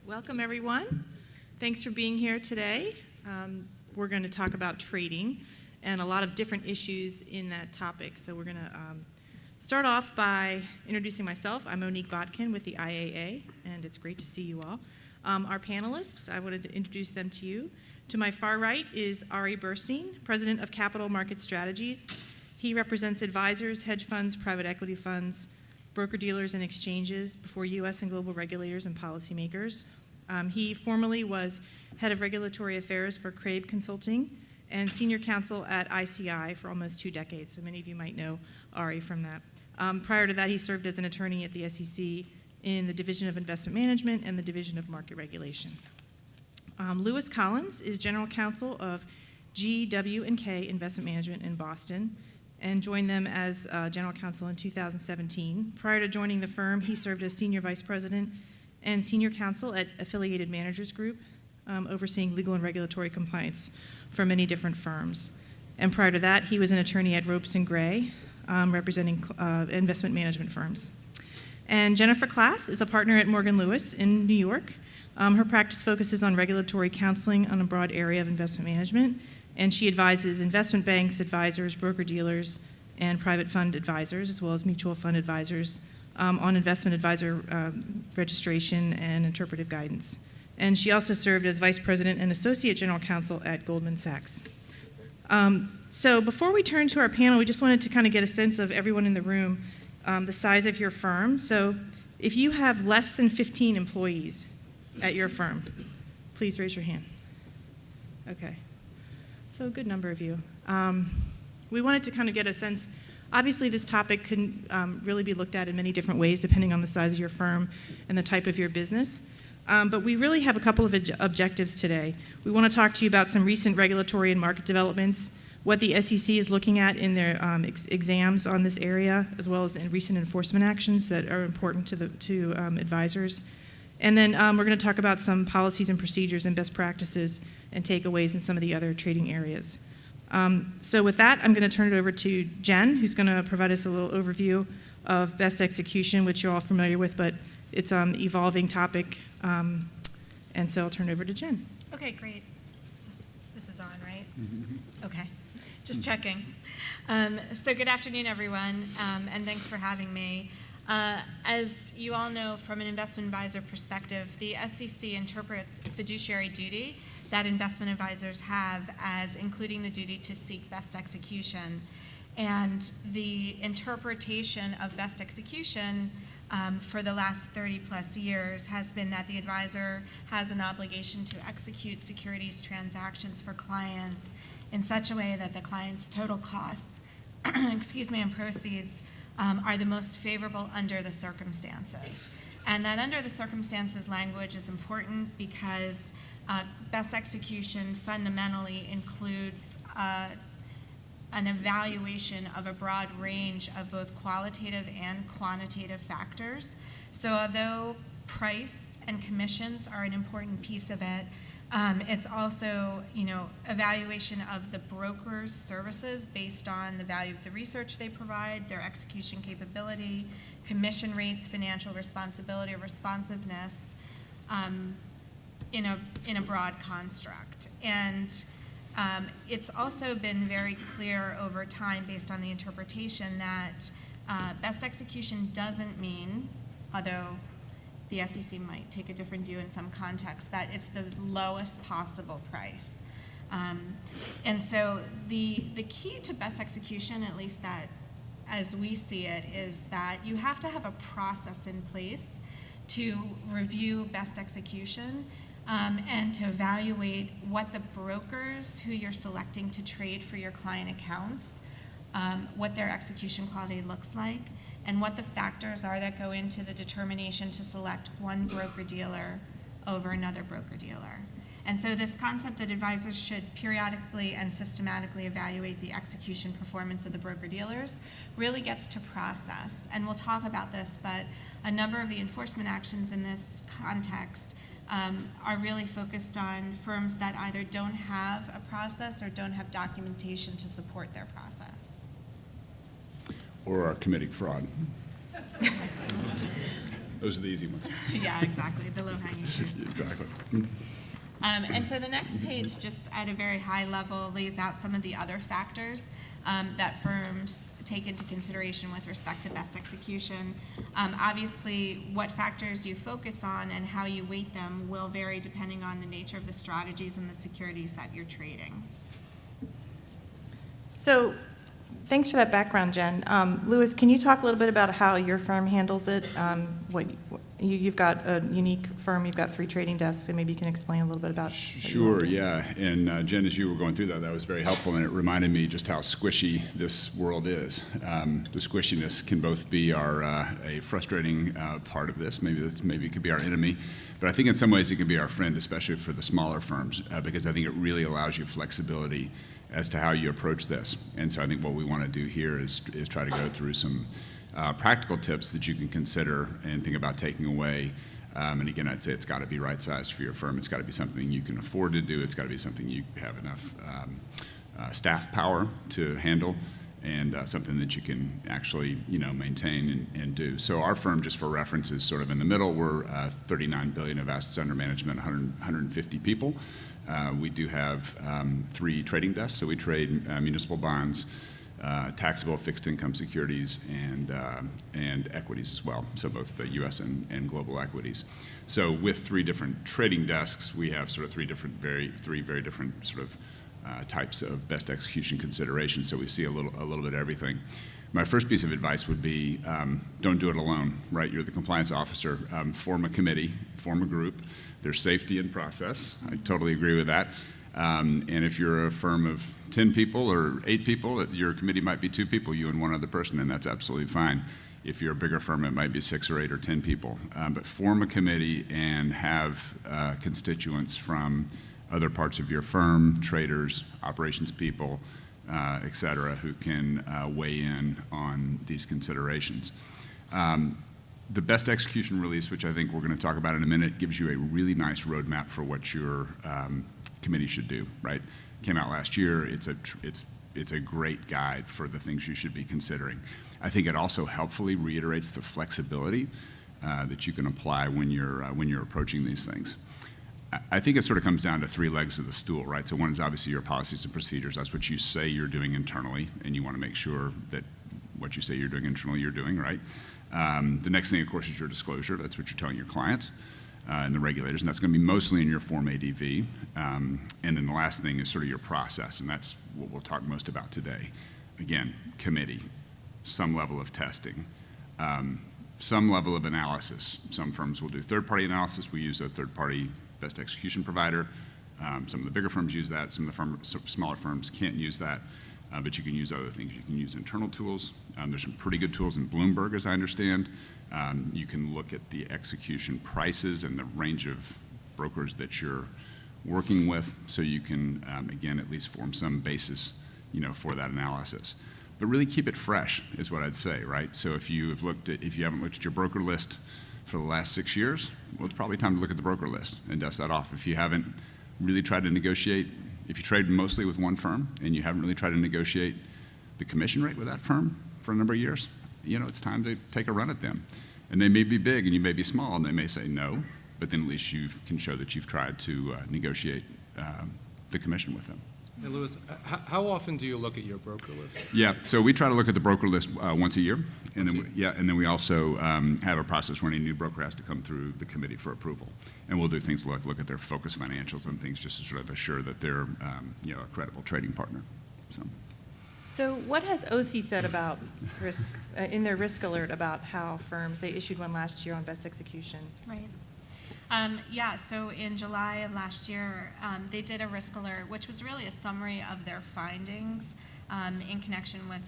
Welcome, everyone. Thanks for being here today. We're going to talk about trading and a lot of different issues in that topic. So we're going to start off by introducing myself. I'm Monique Botkin with the IAA, and it's great to see you all. Our panelists, I wanted to introduce them to you. To my far right is Ari Burstein, President of Capital Market Strategies. He represents advisors, hedge funds, private equity funds, broker-dealers, and exchanges before U.S. and global regulators and policymakers. He formerly was head of regulatory affairs for Crabe Consulting and senior counsel at ICI for almost 2 decades. So many of you might know Ari from that. Prior to that, he served as an attorney at the SEC in the Division of Investment Management and the Division of Market Regulation. Lewis Collins is general counsel of GW&K Investment Management in Boston and joined them as general counsel in 2017. Prior to joining the firm, he served as senior vice president and senior counsel at Affiliated Managers Group, overseeing legal and regulatory compliance for many different firms. And prior to that, he was an attorney at Ropes & Gray, representing investment management firms. And Jennifer Klass is a partner at Morgan Lewis in New York. Her practice focuses on regulatory counseling on a broad area of investment management, and she advises investment banks, advisors, broker-dealers, and private fund advisors, as well as mutual fund advisors, on investment advisor registration and interpretive guidance. And she also served as vice president and associate general counsel at Goldman Sachs. So before we turn to our panel, we just wanted to kind of get a sense of everyone in the room, the size of your firm. So if you have less than 15 employees at your firm, please raise your hand. Okay. So a good number of you. We wanted to kind of get a sense. Obviously, this topic can really be looked at in many different ways depending on the size of your firm and the type of your business. But we really have a couple of objectives today. We want to talk to you about some recent regulatory and market developments, what the SEC is looking at in their exams on this area, as well as in recent enforcement actions that are important to advisors. And then we're going to talk about some policies and procedures and best practices and takeaways in some of the other trading areas. So with that, I'm going to turn it over to Jen, who's going to provide us a little overview of best execution, which you're all familiar with, but it's an evolving topic. And so I'll turn it over to Jen. Okay, great. This is on, right? Mm-hmm. Okay, just checking. So good afternoon, everyone, and thanks for having me. As you all know, from an investment advisor perspective, the SEC interprets fiduciary duty that investment advisors have as including the duty to seek best execution. And the interpretation of best execution for the last 30 plus years has been that the advisor has an obligation to execute securities transactions for clients in such a way that the client's total costs and proceeds are the most favorable under the circumstances. And that under the circumstances language is important because best execution fundamentally includes an evaluation of a broad range of both qualitative and quantitative factors. So although price and commissions are an important piece of it, it's also, evaluation of the broker's services based on the value of the research they provide, their execution capability, commission rates, financial responsibility, responsiveness, in a broad construct. And it's also been very clear over time based on the interpretation that best execution doesn't mean, although the SEC might take a different view in some contexts, that it's the lowest possible price. And so the key to best execution, at least that as we see it, is that you have to have a process in place to review best execution and to evaluate what the brokers who you're selecting to trade for your client accounts, what their execution quality looks like, and what the factors are that go into the determination to select one broker-dealer over another broker-dealer. And so this concept that advisors should periodically and systematically evaluate the execution performance of the broker-dealers really gets to process. And we'll talk about this, but a number of the enforcement actions in this context are really focused on firms that either don't have a process or don't have documentation to support their process. Or are committing fraud. Those are the easy ones. Yeah, exactly, the low-hanging fruit. Exactly. And so the next page, just at a very high level, lays out some of the other factors that firms take into consideration with respect to best execution. Obviously, what factors you focus on and how you weight them will vary depending on the nature of the strategies and the securities that you're trading. So, thanks for that background, Jen. Louis, can you talk a little bit about how your firm handles it? You've got a unique firm, you've got 3 trading desks, so maybe you can explain a little bit about. Sure, yeah. And Jen, as you were going through that was very helpful, and it reminded me just how squishy this world is. The squishiness can both be a frustrating part of this. Maybe it could be our enemy, but I think in some ways it can be our friend, especially for the smaller firms, because I think it really allows you flexibility as to how you approach this. And so I think what we want to do here is try to go through some practical tips that you can consider and think about taking away. And again, I'd say it's got to be right-sized for your firm. It's got to be something you can afford to do. It's got to be something you have enough staff power to handle, and something that you can actually, maintain and do. So our firm, just for reference, is sort of in the middle. We're $39 billion of assets under management, 150 people. We do have 3 trading desks, so we trade municipal bonds, taxable fixed income securities, and equities as well, so both the U.S. and global equities. So with 3 different trading desks, we have sort of 3 very different sort of types of best execution considerations, so we see a little bit of everything. My first piece of advice would be don't do it alone, right? You're the compliance officer. Form a committee, form a group. There's safety in process. I totally agree with that. And if you're a firm of 10 people or 8 people, your committee might be 2 people, you and one other person, and that's absolutely fine. If you're a bigger firm, it might be 6 or 8 or 10 people. But form a committee and have constituents from other parts of your firm, traders, operations people, et cetera, who can weigh in on these considerations. The best execution release, which I think we're going to talk about in a minute, gives you a really nice roadmap for what your committee should do, right? Came out last year. It's a great guide for the things you should be considering. I think it also helpfully reiterates the flexibility that you can apply when you're approaching these things. I think it sort of comes down to 3 legs of the stool, right? So one is obviously your policies and procedures. That's what you say you're doing internally, and you want to make sure that what you say you're doing internally, you're doing, right? The next thing, of course, is your disclosure. That's what you're telling your clients and the regulators, and that's going to be mostly in your Form ADV. And then the last thing is sort of your process, and that's what we'll talk most about today. Again, committee, some level of testing, some level of analysis. Some firms will do third-party analysis. We use a third-party best execution provider. Some of the bigger firms use that. Some of the smaller firms can't use that, but you can use other things. You can use internal tools. There's some pretty good tools in Bloomberg, as I understand. You can look at the execution prices and the range of brokers that you're working with, so you can, again, at least form some basis, for that analysis. But really keep it fresh is what I'd say, right? So if you haven't looked at your broker list for the last 6 years, well, it's probably time to look at the broker list and dust that off. If you haven't really tried to negotiate, if you trade mostly with one firm and you haven't really tried to negotiate the commission rate with that firm for a number of years, it's time to take a run at them. And they may be big and you may be small, and they may say no, but then at least you can show that you've tried to negotiate the commission with them. Hey, Louis, how often do you look at your broker list? Yeah, so we try to look at the broker list once a year, and then we also have a process where any new broker has to come through the committee for approval, and we'll do things like look at their focus financials and things just to sort of assure that they're a credible trading partner. So what has OC said about risk in their risk alert about how firms, they issued one last year on best execution? Right. So in July of last year, they did a risk alert, which was really a summary of their findings in connection with,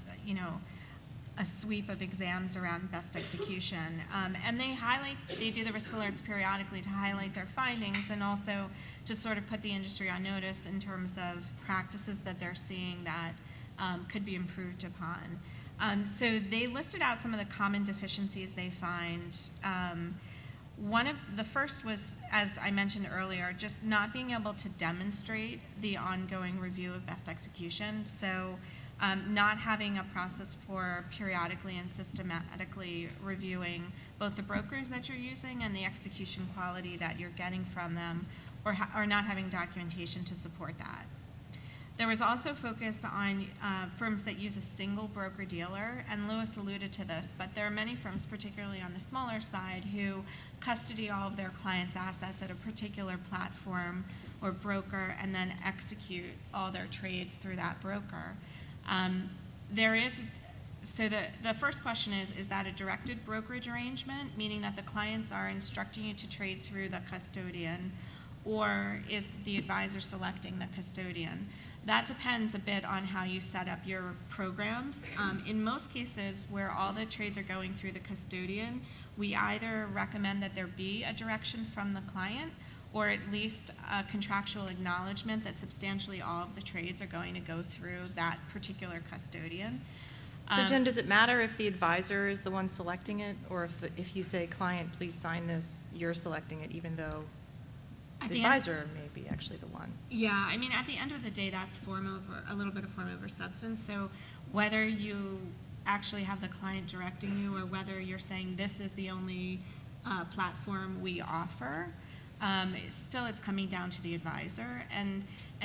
a sweep of exams around best execution. And they do the risk alerts periodically to highlight their findings and also to sort of put the industry on notice in terms of practices that they're seeing that could be improved upon. So they listed out some of the common deficiencies they find. The first was, as I mentioned earlier, just not being able to demonstrate the ongoing review of best execution. So not having a process for periodically and systematically reviewing both the brokers that you're using and the execution quality that you're getting from them, or not having documentation to support that. There was also focus on firms that use a single broker-dealer, and Lewis alluded to this, but there are many firms, particularly on the smaller side, who custody all of their clients' assets at a particular platform or broker and then execute all their trades through that broker. So the first question is that a directed brokerage arrangement, meaning that the clients are instructing you to trade through the custodian, or is the advisor selecting the custodian? That depends a bit on how you set up your programs. In most cases where all the trades are going through the custodian, we either recommend that there be a direction from the client or at least a contractual acknowledgement that substantially all of the trades are going to go through that particular custodian. So Jen, does it matter if the advisor is the one selecting it, or if you say, client, please sign this, you're selecting it, even though the advisor may be actually the one? Yeah, I mean, at the end of the day, that's a little bit of form over substance. So whether you actually have the client directing you or whether you're saying this is the only platform we offer, it's coming down to the advisor. And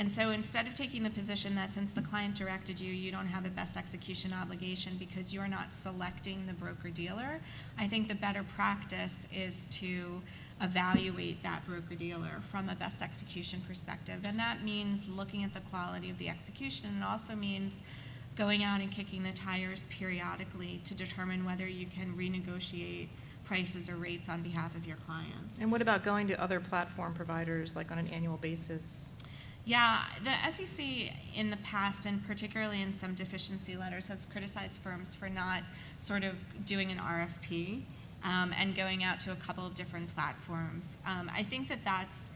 so instead of taking the position that since the client directed you, you don't have a best execution obligation because you're not selecting the broker-dealer, I think the better practice is to evaluate that broker-dealer from a best execution perspective. And that means looking at the quality of the execution, and also means going out and kicking the tires periodically to determine whether you can renegotiate prices or rates on behalf of your clients. And what about going to other platform providers, like on an annual basis? Yeah, the SEC in the past, and particularly in some deficiency letters, has criticized firms for not sort of doing an RFP and going out to a couple of different platforms. I think that that's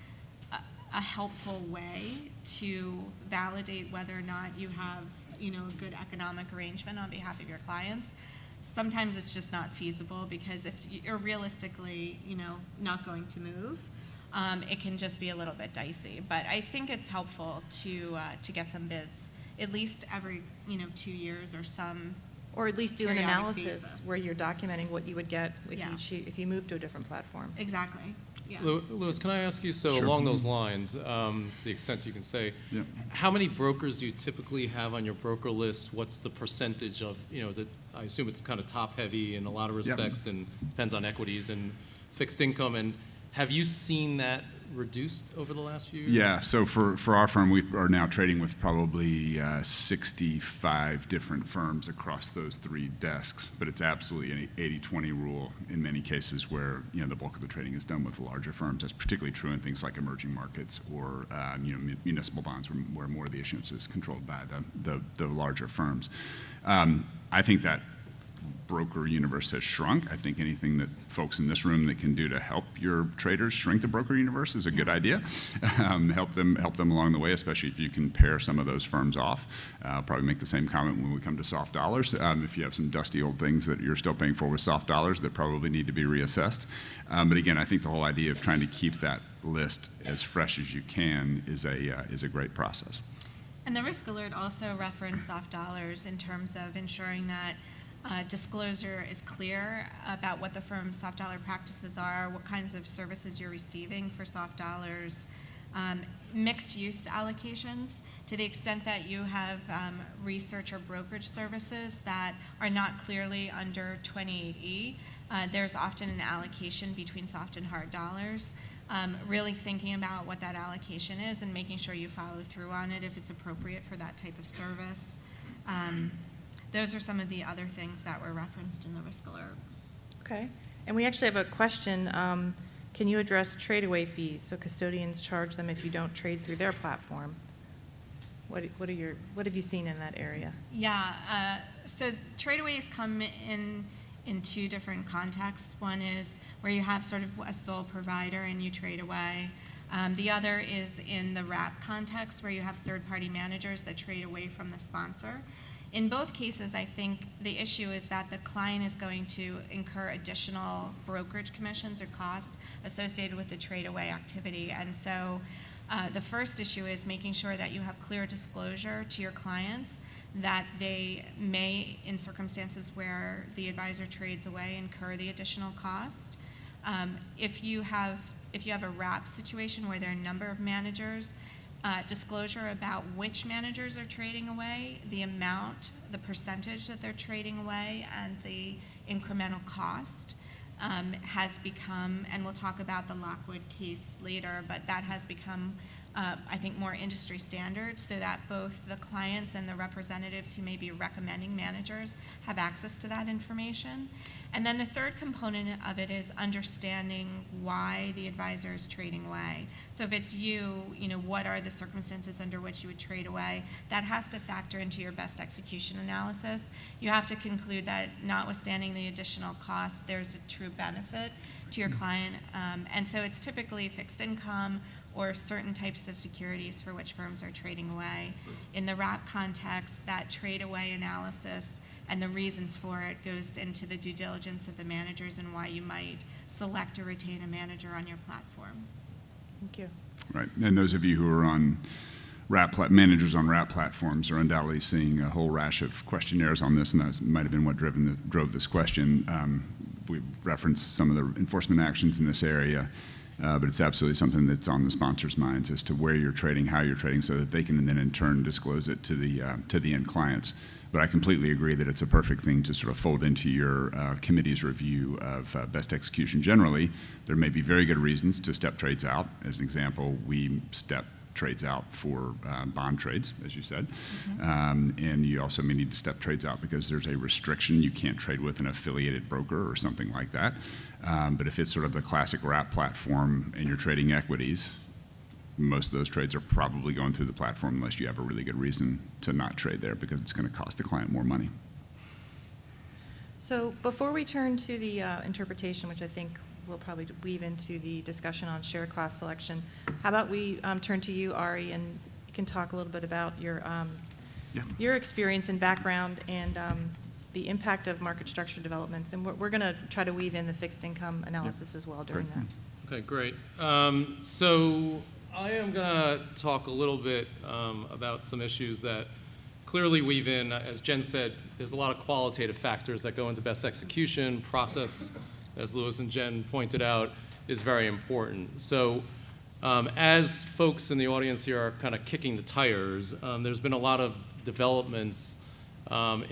a helpful way to validate whether or not you have, a good economic arrangement on behalf of your clients. Sometimes it's just not feasible because if you're realistically, not going to move, it can just be a little bit dicey. But I think it's helpful to get some bids, at least every, 2 years or some. Or at least do an periodic analysis basis. where you're documenting what you would get if Yeah. if you moved to a different platform. Exactly. Yeah. Louis, can I ask you, so Sure. along those lines, to the extent you can say, Yeah. how many brokers do you typically have on your broker list? What's the percentage of, is it, I assume it's kind of top-heavy in a lot of respects and depends on equities and fixed income, and have you seen that reduced over the last few years? Yeah, so for our firm, we are now trading with probably 65 different firms across those 3 desks, but it's absolutely an 80-20 rule in many cases where, the bulk of the trading is done with larger firms. That's particularly true in things like emerging markets or, municipal bonds where more of the issuance is controlled by the larger firms. I think that broker universe has shrunk. I think anything that folks in this room that can do to help your traders shrink the broker universe is a good idea. Help them along the way, especially if you can pair some of those firms off. I'll probably make the same comment when we come to soft dollars. If you have some dusty old things that you're still paying for with soft dollars that probably need to be reassessed. But again, I think the whole idea of trying to keep that list as fresh as you can is a great process. And the risk alert also referenced soft dollars in terms of ensuring that disclosure is clear about what the firm's soft dollar practices are, what kinds of services you're receiving for soft dollars, mixed use allocations, to the extent that you have research or brokerage services that are not clearly under 28E. There's often an allocation between soft and hard dollars. Really thinking about what that allocation is and making sure you follow through on it if it's appropriate for that type of service. Those are some of the other things that were referenced in the risk alert. Okay. And we actually have a question. Can you address trade-away fees? So custodians charge them if you don't trade through their platform. What have you seen in that area? Yeah. So trade-aways come in 2 different contexts. One is where you have sort of a sole provider and you trade away. The other is in the wrap context where you have third-party managers that trade away from the sponsor. In both cases, I think the issue is that the client is going to incur additional brokerage commissions or costs associated with the trade-away activity. And so the first issue is making sure that you have clear disclosure to your clients that they may, in circumstances where the advisor trades away, incur the additional cost. If you have a wrap situation where there are a number of managers, disclosure about which managers are trading away, the amount, the percentage that they're trading away, and the incremental cost has become, and we'll talk about the Lockwood case later, but that has become, I think, more industry standard, so that both the clients and the representatives who may be recommending managers have access to that information. And then the third component of it is understanding why the advisor is trading away. So if it's you, what are the circumstances under which you would trade away? That has to factor into your best execution analysis. You have to conclude that notwithstanding the additional cost, there's a true benefit to your client. And so it's typically fixed income or certain types of securities for which firms are trading away. In the wrap context, that trade away analysis and the reasons for it goes into the due diligence of the managers and why you might select or retain a manager on your platform. Thank you. Right, and those of you who are on managers on wrap platforms are undoubtedly seeing a whole rash of questionnaires on this, and that might have been what drove this question. We referenced some of the enforcement actions in this area, but it's absolutely something that's on the sponsors' minds as to where you're trading, how you're trading, so that they can then in turn disclose it to the end clients. But I completely agree that it's a perfect thing to sort of fold into your committee's review of best execution. Generally, there may be very good reasons to step trades out. As an example, we step trades out for bond trades, as you said. And you also may need to step trades out because there's a restriction. You can't trade with an affiliated broker or something like that. But if it's sort of the classic wrap platform and you're trading equities, most of those trades are probably going through the platform unless you have a really good reason to not trade there because it's going to cost the client more money. So before we turn to the interpretation, which I think we'll probably weave into the discussion on share class selection, how about we turn to you, Ari, and you can talk a little bit about your experience and background and the impact of market structure developments. And we're going to try to weave in the fixed income analysis as well during that. Okay, great. So I am going to talk a little bit about some issues that clearly weave in. As Jen said, there's a lot of qualitative factors that go into best execution. Process, as Lewis and Jen pointed out, is very important. So as folks in the audience here are kind of kicking the tires, there's been a lot of developments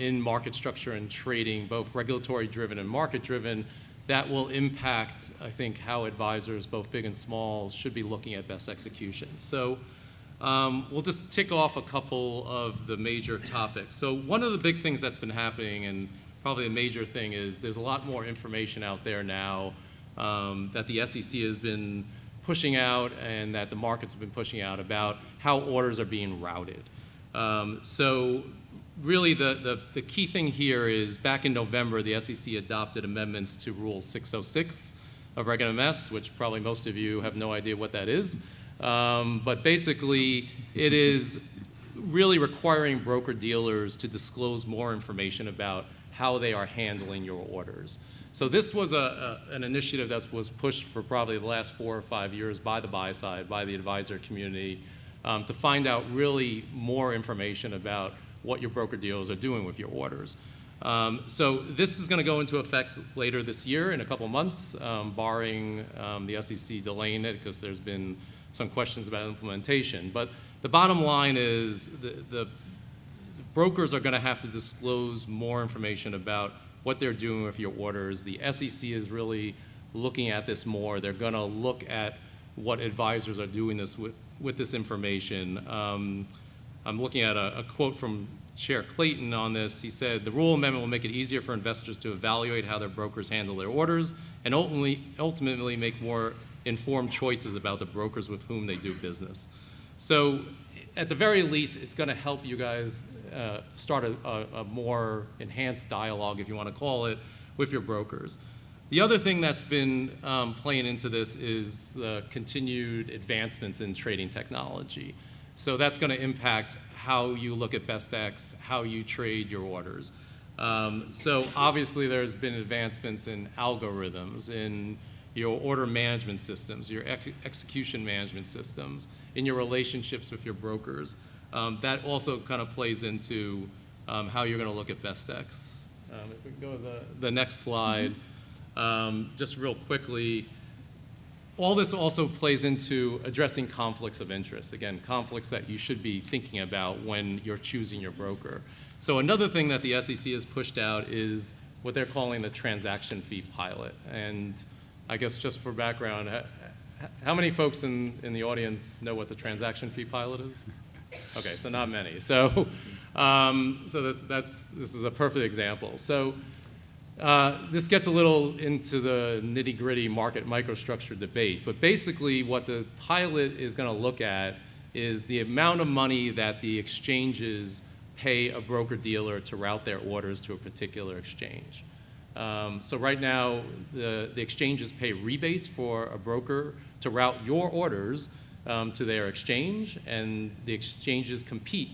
in market structure and trading, both regulatory driven and market driven, that will impact, I think, how advisors, both big and small, should be looking at best execution. So we'll just tick off a couple of the major topics. So one of the big things that's been happening, and probably a major thing, is there's a lot more information out there now that the SEC has been pushing out and that the markets have been pushing out about how orders are being routed. So really the key thing here is back in November, the SEC adopted amendments to Rule 606 of Reg MS, which probably most of you have no idea what that is. But basically, it is really requiring broker-dealers to disclose more information about how they are handling your orders. So this was an initiative that was pushed for probably the last 4 or 5 years by the buy side, by the advisor community, to find out really more information about what your broker-dealers are doing with your orders. So this is going to go into effect later this year in a couple months, barring the SEC delaying it because there's been some questions about implementation. But the bottom line is the brokers are going to have to disclose more information about what they're doing with your orders. The SEC is really looking at this more. They're going to look at what advisors are doing with this information. I'm looking at a quote from Chair Clayton on this. He said, "The rule amendment will make it easier for investors to evaluate how their brokers handle their orders and ultimately make more informed choices about the brokers with whom they do business." So at the very least, it's going to help you guys start a more enhanced dialogue, if you want to call it, with your brokers. The other thing that's been playing into this is the continued advancements in trading technology. So that's going to impact how you look at best ex, how you trade your orders. So obviously there's been advancements in algorithms, in your order management systems, your execution management systems, in your relationships with your brokers. That also kind of plays into how you're going to look at best X. If we can go to the next slide, just real quickly, all this also plays into addressing conflicts of interest. Again, conflicts that you should be thinking about when you're choosing your broker. So another thing that the SEC has pushed out is what they're calling the transaction fee pilot. And I guess just for background, how many folks in the audience know what the transaction fee pilot is? Okay, so not many. So, this is a perfect example. So this gets a little into the nitty-gritty market microstructure debate, but basically what the pilot is going to look at is the amount of money that the exchanges pay a broker-dealer to route their orders to a particular exchange. So right now, the exchanges pay rebates for a broker to route your orders to their exchange, and the exchanges compete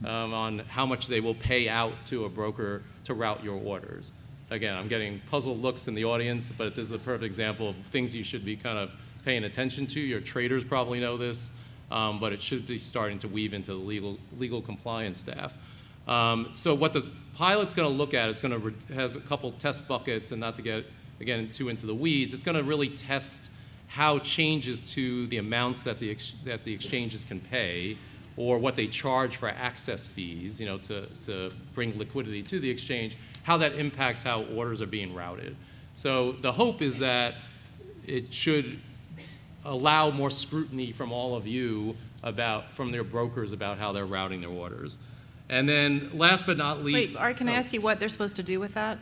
on how much they will pay out to a broker to route your orders. Again, I'm getting puzzled looks in the audience, but this is a perfect example of things you should be kind of paying attention to. Your traders probably know this, but it should be starting to weave into the legal compliance staff. So what the pilot's going to look at, it's going to have a couple test buckets, and not to get, again, too into the weeds, it's going to really test how changes to the amounts that the exchanges can pay, or what they charge for access fees, to bring liquidity to the exchange, how that impacts how orders are being routed. So the hope is that it should allow more scrutiny from all of you from their brokers about how they're routing their orders. And then last but not least. Wait, Art, can I ask you what they're supposed to do with that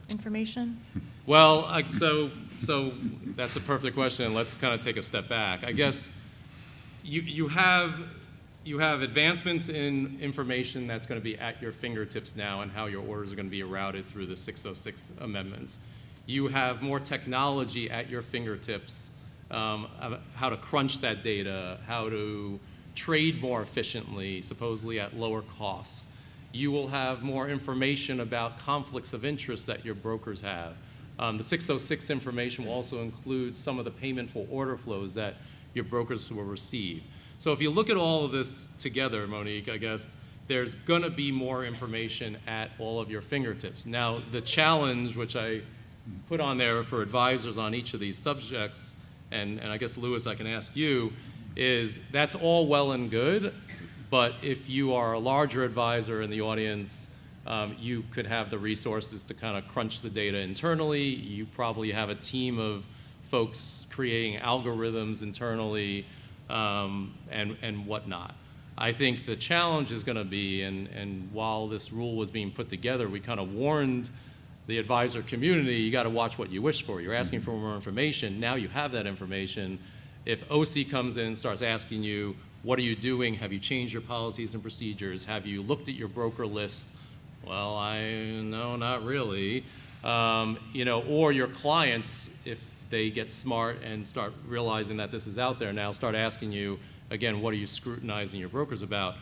information? Well, so that's a perfect question. Let's kind of take a step back. I guess you have advancements in information that's going to be at your fingertips now, and how your orders are going to be routed through the 606 amendments. You have more technology at your fingertips, how to crunch that data, how to trade more efficiently, supposedly at lower costs. You will have more information about conflicts of interest that your brokers have. The 606 information will also include some of the payment for order flows that your brokers will receive. So if you look at all of this together, Monique, I guess there's going to be more information at all of your fingertips. Now, the challenge, which I put on there for advisors on each of these subjects, and I guess, Louis, I can ask you, is that's all well and good, but if you are a larger advisor in the audience, you could have the resources to kind of crunch the data internally. You probably have a team of folks creating algorithms internally, and whatnot. I think the challenge is going to be, and while this rule was being put together, we kind of warned the advisor community, you got to watch what you wish for. You're asking for more information. Now you have that information. If OC comes in and starts asking you, what are you doing? Have you changed your policies and procedures? Have you looked at your broker list? Well, no, not really. Or your clients, if they get smart and start realizing that this is out there now, start asking you, again, what are you scrutinizing your brokers about?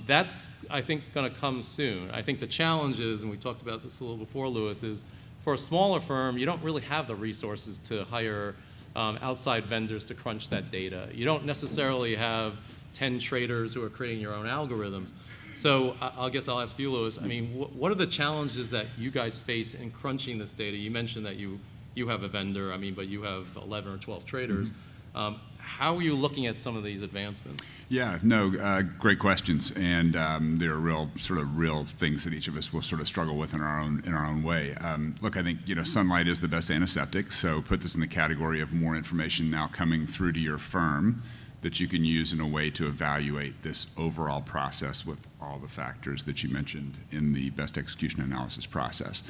That's, I think, going to come soon. I think the challenge is, and we talked about this a little before, Louis, is for a smaller firm, you don't really have the resources to hire outside vendors to crunch that data. You don't necessarily have 10 traders who are creating your own algorithms. So I guess I'll ask you, Louis, I mean, what are the challenges that you guys face in crunching this data? You mentioned that you have a vendor, but you have 11 or 12 traders. Mm-hmm. How are you looking at some of these advancements? Yeah, no, great questions, and there are real things that each of us will sort of struggle with in our own way. Look, I think sunlight is the best antiseptic, so put this in the category of more information now coming through to your firm that you can use in a way to evaluate this overall process with all the factors that you mentioned in the best execution analysis process.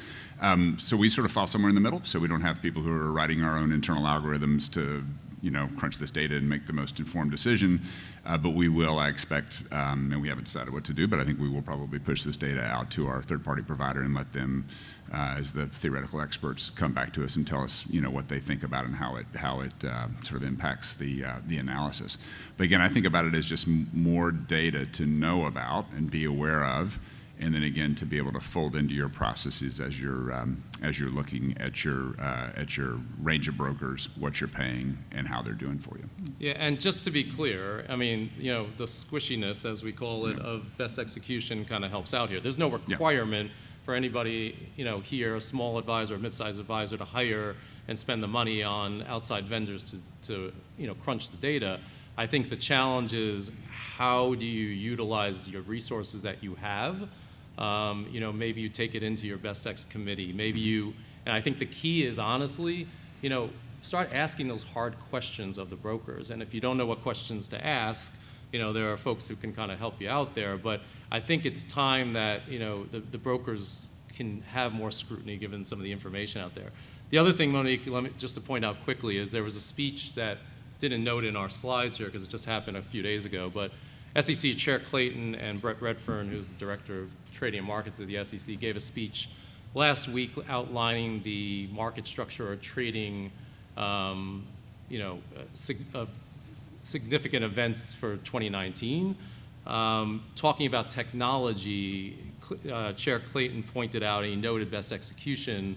So we sort of fall somewhere in the middle, so we don't have people who are writing our own internal algorithms to crunch this data and make the most informed decision. But we will, I expect, and we haven't decided what to do, but I think we will probably push this data out to our third-party provider and let them, as the theoretical experts, come back to us and tell us, what they think about it and how it sort of impacts the analysis. But again, I think about it as just more data to know about and be aware of, and then again to be able to fold into your processes as you're looking at your range of brokers, what you're paying, and how they're doing for you. Yeah, and just to be clear, I mean, the squishiness, as we call it, of best execution kind of helps out here. There's no requirement for anybody, here, a small advisor, a mid-sized advisor, to hire and spend the money on outside vendors to crunch the data. I think the challenge is, how do you utilize your resources that you have? Maybe you take it into your best ex committee. And I think the key is, honestly, start asking those hard questions of the brokers. And if you don't know what questions to ask, there are folks who can kind of help you out there. But I think it's time that, the brokers can have more scrutiny given some of the information out there. The other thing, Monique, just to point out quickly, is there was a speech that didn't note in our slides here because it just happened a few days ago, but SEC Chair Clayton and Brett Redfern, who's the Director of Trading and Markets at the SEC, gave a speech last week outlining the market structure or trading, significant events for 2019. Talking about technology, Chair Clayton pointed out, and he noted best execution,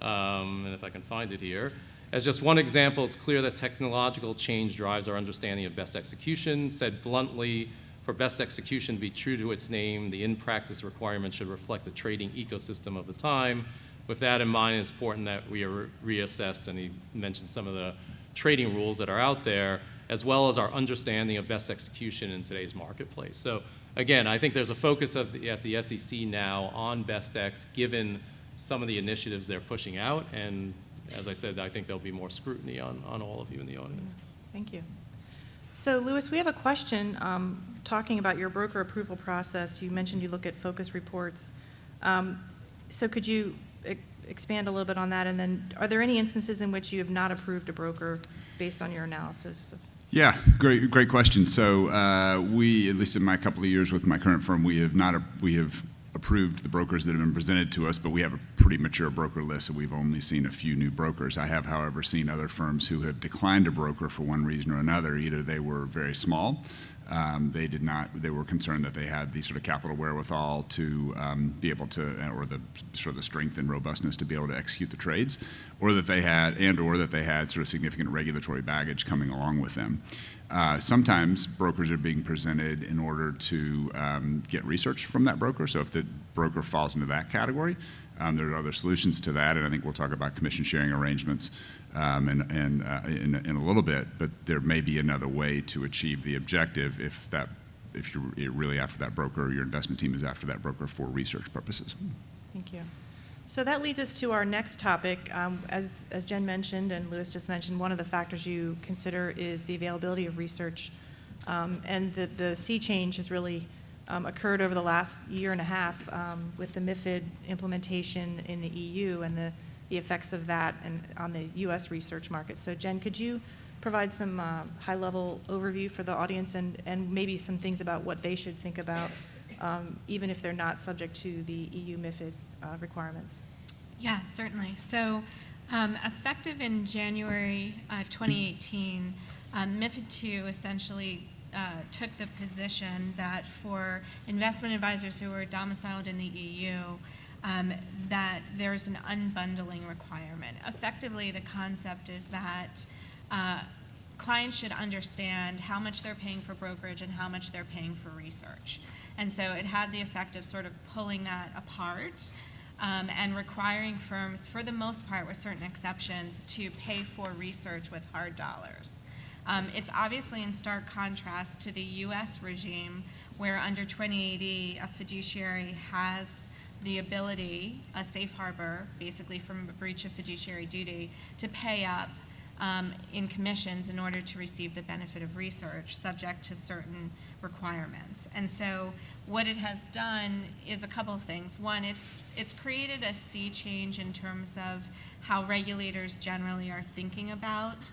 and if I can find it here. As just one example, it's clear that technological change drives our understanding of best execution. Said bluntly, for best execution to be true to its name, the in-practice requirement should reflect the trading ecosystem of the time. With that in mind, it's important that we reassess, and he mentioned some of the trading rules that are out there, as well as our understanding of best execution in today's marketplace. So again, I think there's a focus at the SEC now on best ex, given some of the initiatives they're pushing out, and as I said, I think there'll be more scrutiny on all of you in the audience. Thank you. So, Louis, we have a question talking about your broker approval process. You mentioned you look at focus reports. So could you expand a little bit on that? And then are there any instances in which you have not approved a broker based on your analysis? Yeah, great question. So we, at least in my couple of years with my current firm, we have approved the brokers that have been presented to us, but we have a pretty mature broker list, so we've only seen a few new brokers. I have, however, seen other firms who have declined a broker for one reason or another. Either they were very small, they were concerned that they had the sort of capital wherewithal to be able to, or the sort of the strength and robustness to be able to execute the trades, or that they had sort of significant regulatory baggage coming along with them. Sometimes brokers are being presented in order to get research from that broker. So if the broker falls into that category, there are other solutions to that, and I think we'll talk about commission sharing arrangements in a little bit. But there may be another way to achieve the objective if you're really after that broker, or your investment team is after that broker for research purposes. Thank you. So that leads us to our next topic. As Jen mentioned and Louis just mentioned, one of the factors you consider is the availability of research. And the sea change has really occurred over the last year and a half with the MiFID implementation in the EU and the effects of that on the U.S. research market. So Jen, could you provide some high-level overview for the audience and maybe some things about what they should think about, even if they're not subject to the EU MiFID requirements? Yeah, certainly. So effective in January 2018, MiFID II essentially took the position that for investment advisors who are domiciled in the EU, that there's an unbundling requirement. Effectively, the concept is that clients should understand how much they're paying for brokerage and how much they're paying for research. And so it had the effect of sort of pulling that apart and requiring firms, for the most part with certain exceptions, to pay for research with hard dollars. It's obviously in stark contrast to the U.S. regime, where under 2080, a fiduciary has the ability, a safe harbor, basically from a breach of fiduciary duty, to pay up in commissions in order to receive the benefit of research, subject to certain requirements. And so what it has done is a couple of things. One, it's created a sea change in terms of how regulators generally are thinking about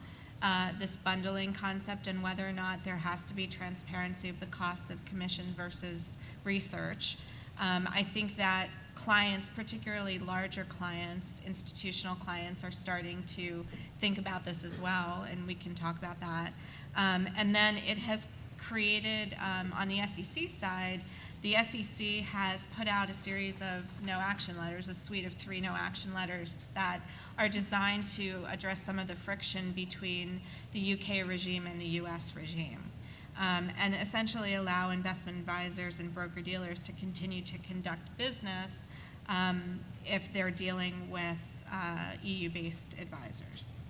this bundling concept and whether or not there has to be transparency of the costs of commission versus research. I think that clients, particularly larger clients, institutional clients, are starting to think about this as well, and we can talk about that. And then it has created, on the SEC side, the SEC has put out a series of no action letters, a suite of 3 no action letters that are designed to address some of the friction between the UK regime and the US regime, and essentially allow investment advisors and broker-dealers to continue to conduct business if they're dealing with EU-based advisors.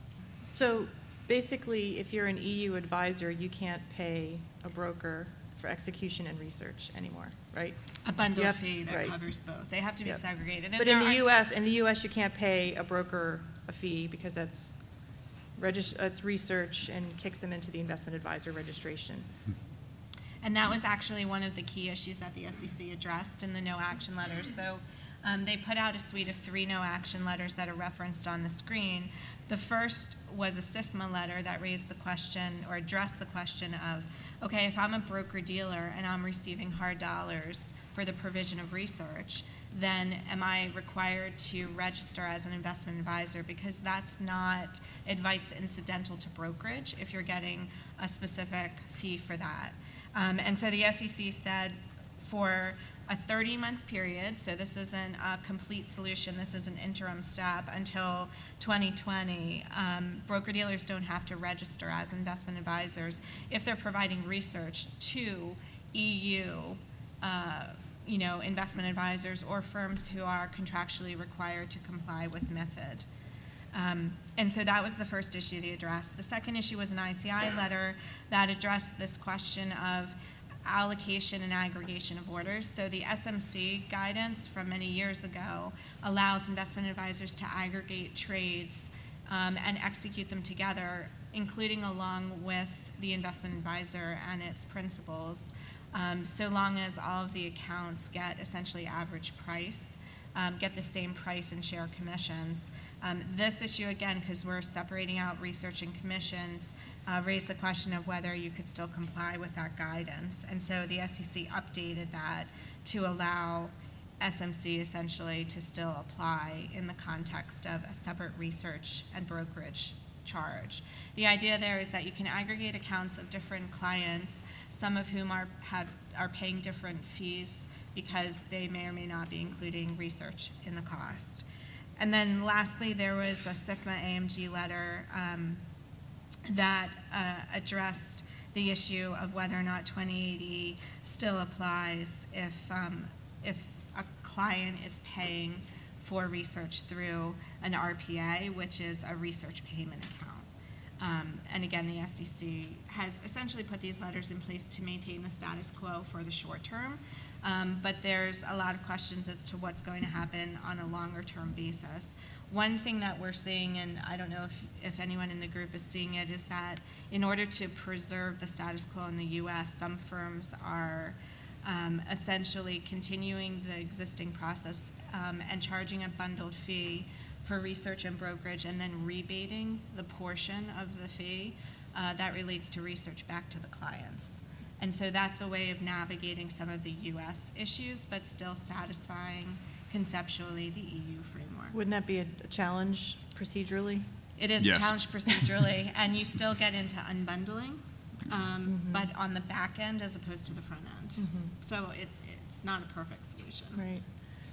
So basically, if you're an EU advisor, you can't pay a broker for execution and research anymore, right? A bundled Yep, fee that right. covers both. They have to be Yep. segregated. And But in there the are U.S., you can't pay a broker a fee because that's it's research and kicks them into the investment advisor registration. And that was actually one of the key issues that the SEC addressed in the no action letters. So they put out a suite of 3 no action letters that are referenced on the screen. The first was a SIFMA letter that raised the question or addressed the question of, okay, if I'm a broker-dealer and I'm receiving hard dollars for the provision of research, then am I required to register as an investment advisor? Because that's not advice incidental to brokerage if you're getting a specific fee for that. And so the SEC said for a 30-month period, so this isn't a complete solution, this is an interim step until 2020, broker-dealers don't have to register as investment advisors if they're providing research to EU investment advisors or firms who are contractually required to comply with MiFID. And so that was the first issue they addressed. The second issue was an ICI letter that addressed this question of allocation and aggregation of orders. So the SMC guidance from many years ago allows investment advisors to aggregate trades and execute them together, including along with the investment advisor and its principals, so long as all of the accounts get essentially average price, get the same price and share commissions. This issue, again, because we're separating out research and commissions, raised the question of whether you could still comply with that guidance. And so the SEC updated that to allow SMC essentially to still apply in the context of a separate research and brokerage charge. The idea there is that you can aggregate accounts of different clients, some of whom are paying different fees because they may or may not be including research in the cost. And then lastly, there was a SIFMA AMG letter that addressed the issue of whether or not 2080 still applies if a client is paying for research through an RPA, which is a research payment account. And again, the SEC has essentially put these letters in place to maintain the status quo for the short term. But there's a lot of questions as to what's going to happen on a longer term basis. One thing that we're seeing, and I don't know if anyone in the group is seeing it, is that in order to preserve the status quo in the U.S., some firms are essentially continuing the existing process and charging a bundled fee for research and brokerage and then rebating the portion of the fee that relates to research back to the clients. And so that's a way of navigating some of the U.S. issues, but still satisfying conceptually the EU framework. Wouldn't that be a challenge procedurally? It is Yes. a challenge procedurally, and you still get into unbundling, but on the back end as opposed to the front end. So it's not a perfect solution. Right.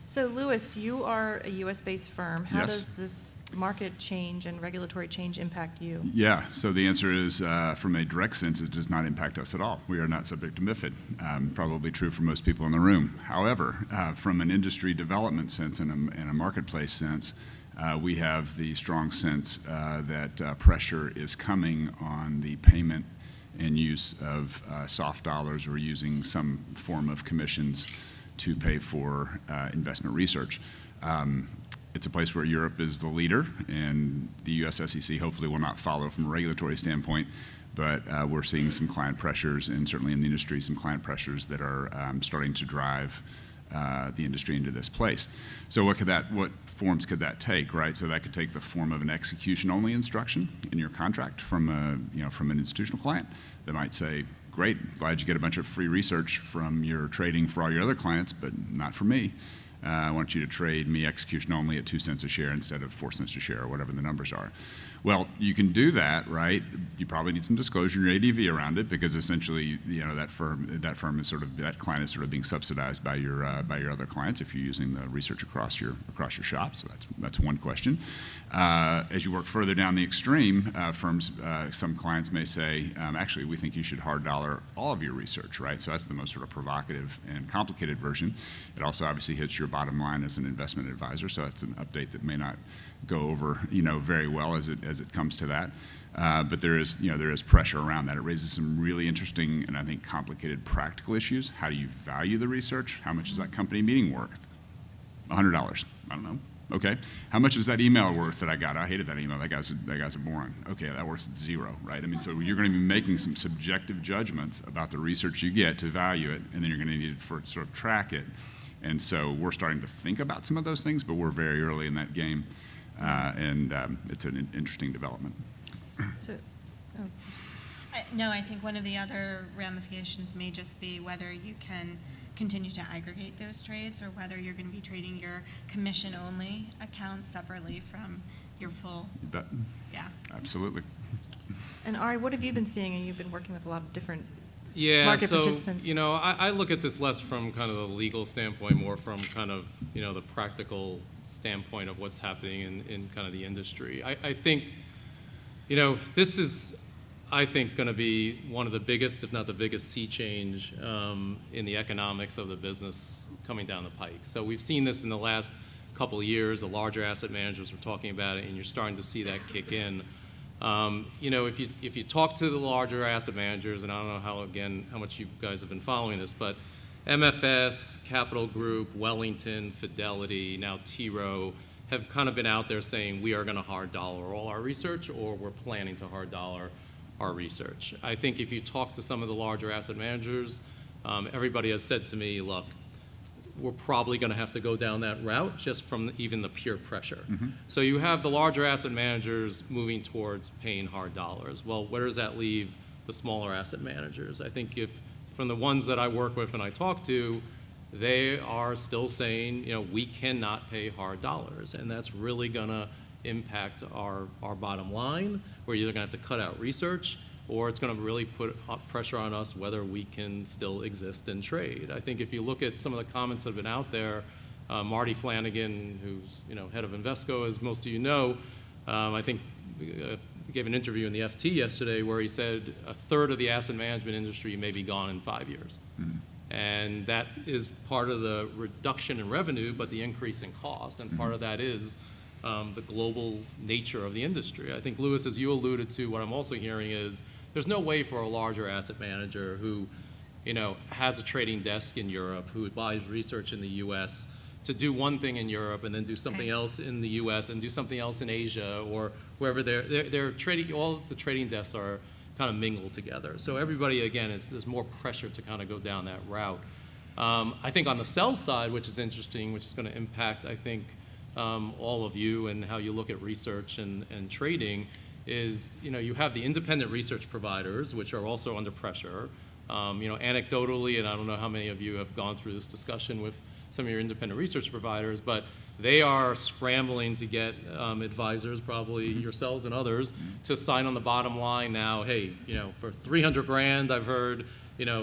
So Louis, you are a U.S.-based firm. How Yes. does this market change and regulatory change impact you? Yeah, so the answer is, from a direct sense, it does not impact us at all. We are not subject to MiFID. Probably true for most people in the room. However, from an industry development sense and a marketplace sense, we have the strong sense that pressure is coming on the payment and use of soft dollars or using some form of commissions to pay for investment research. It's a place where Europe is the leader, and the U.S. SEC hopefully will not follow from a regulatory standpoint, but we're seeing some client pressures, and certainly in the industry, some client pressures that are starting to drive the industry into this place. So what forms could that take, right? So that could take the form of an execution-only instruction in your contract from an institutional client that might say, great, glad you get a bunch of free research from your trading for all your other clients, but not for me. I want you to trade me execution only at 2 cents a share instead of 4 cents a share, or whatever the numbers are. Well, you can do that, right? You probably need some disclosure in your ADV around it, because essentially, that firm is that client is sort of being subsidized by your other clients if you're using the research across your shop. So that's one question. As you work further down the extreme, some clients may say, actually, we think you should hard dollar all of your research, right? So that's the most sort of provocative and complicated version. It also obviously hits your bottom line as an investment advisor, so that's an update that may not go over, very well as it comes to that. But there is pressure around that. It raises some really interesting and I think complicated practical issues. How do you value the research? How much is that company meeting worth? $100. I don't know. Okay. How much is that email worth that I got? I hated that email. That guy's a moron. Okay, that worth $0, right? I mean, so you're going to be making some subjective judgments about the research you get to value it, and then you're going to need it for sort of track it. And so we're starting to think about some of those things, but we're very early in that game, and it's an interesting development. So, No, I think one of the other ramifications may just be whether you can continue to aggregate those trades, or whether you're going to be trading your commission-only accounts separately from your full. You bet. Yeah. Absolutely. and Ari, what have you been seeing? And you've been working with a lot of different Yeah, market so, participants. I look at this less from kind of the legal standpoint, more from kind of, the practical standpoint of what's happening in kind of the industry. I think, this is, going to be one of the biggest, if not the biggest, sea change in the economics of the business coming down the pike. So we've seen this in the last couple of years. The larger asset managers were talking about it, and you're starting to see that kick in. If you talk to the larger asset managers, and I don't know how much you guys have been following this, but MFS, Capital Group, Wellington, Fidelity, now T. Rowe have kind of been out there saying we are going to hard dollar all our research, or we're planning to hard dollar our research. I think if you talk to some of the larger asset managers, everybody has said to me, look, we're probably going to have to go down that route just from even the pure pressure. Mm-hmm. So you have the larger asset managers moving towards paying hard dollars. Well, where does that leave the smaller asset managers? I think if from the ones that I work with and I talk to, they are still saying, we cannot pay hard dollars, and that's really going to impact our bottom line. We're either going to have to cut out research, or it's going to really put pressure on us whether we can still exist and trade. I think if you look at some of the comments that have been out there, Marty Flanagan, who's head of Invesco, as most of you know, I think gave an interview in the FT yesterday where he said a third of the asset management industry may be gone in 5 years. Mm-hmm. And that is part of the reduction in revenue, but the increase in cost, and part of that is the global nature of the industry. I think, Louis, as you alluded to, what I'm also hearing is there's no way for a larger asset manager who, has a trading desk in Europe, who buys research in the U.S., to do one thing in Europe and then do something else in the U.S. and do something else in Asia or wherever they're trading. All the trading desks are kind of mingled together. So everybody, again, there's more pressure to kind of go down that route. I think on the sell side, which is interesting, which is going to impact, I think, all of you and how you look at research and trading, is you have the independent research providers, which are also under pressure. Anecdotally, and I don't know how many of you have gone through this discussion with some of your independent research providers, but they are scrambling to get advisors, probably yourselves and others, to sign on the bottom line now. Hey, for $300,000, I've heard,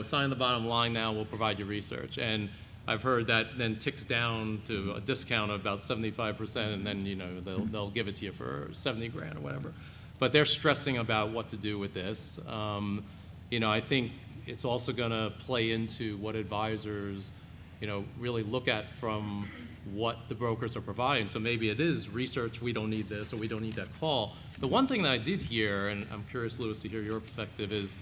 sign on the bottom line now, we'll provide you research. And I've heard that then ticks down to a discount of about 75%, and then they'll give it to you for $70,000 or whatever. But they're stressing about what to do with this. I think it's also going to play into what advisors, really look at from what the brokers are providing. So maybe it is research, we don't need this, or we don't need that call. The one thing that I did hear, and I'm curious, Louis, to hear your perspective, is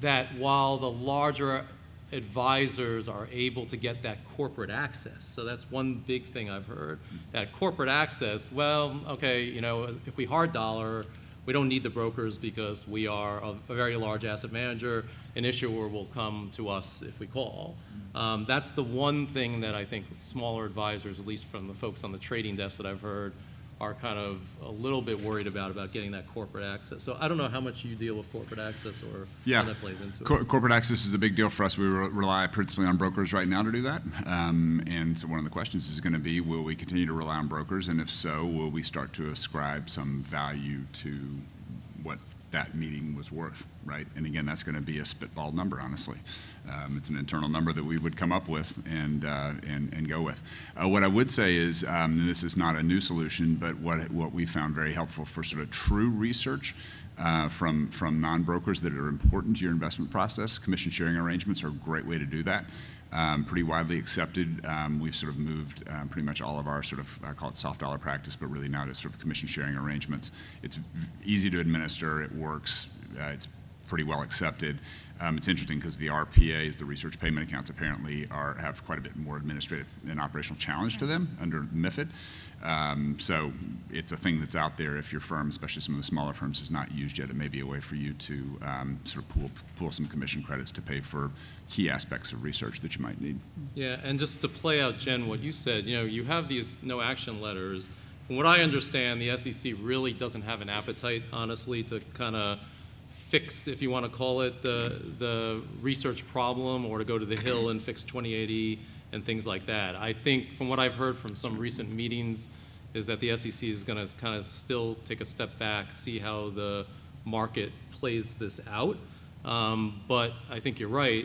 that while the larger advisors are able to get that corporate access, so that's one big thing I've heard, that corporate access, well, okay, if we hard dollar, we don't need the brokers because we are a very large asset manager. An issuer will come to us if we call. That's the one thing that I think smaller advisors, at least from the folks on the trading desk that I've heard, are kind of a little bit worried about getting that corporate access. So I don't know how much you deal with corporate access or how that plays into it. Corporate access is a big deal for us. We rely principally on brokers right now to do that. And so one of the questions is going to be, will we continue to rely on brokers? And if so, will we start to ascribe some value to what that meeting was worth, right? And again, that's going to be a spitball number, honestly. It's an internal number that we would come up with and go with. What I would say is, and this is not a new solution, but what we found very helpful for sort of true research from non-brokers that are important to your investment process, commission sharing arrangements are a great way to do that. Pretty widely accepted. We've sort of moved pretty much all of our sort of, I call it soft dollar practice, but really now to sort of commission sharing arrangements. It's easy to administer, it works, it's pretty well accepted. It's interesting because the RPAs, the research payment accounts, apparently have quite a bit more administrative and operational challenge to them under MiFID. So it's a thing that's out there. If your firm, especially some of the smaller firms, is not used yet, it may be a way for you to sort of pool some commission credits to pay for key aspects of research that you might need. Yeah, and just to play out, Jen, what you said, you have these no action letters. From what I understand, the SEC really doesn't have an appetite, honestly, to kind of fix, if you want to call it, the research problem, or to go to the Hill and fix 2080 and things like that. I think from what I've heard from some recent meetings is that the SEC is going to kind of still take a step back, see how the market plays this out. But I think you're right.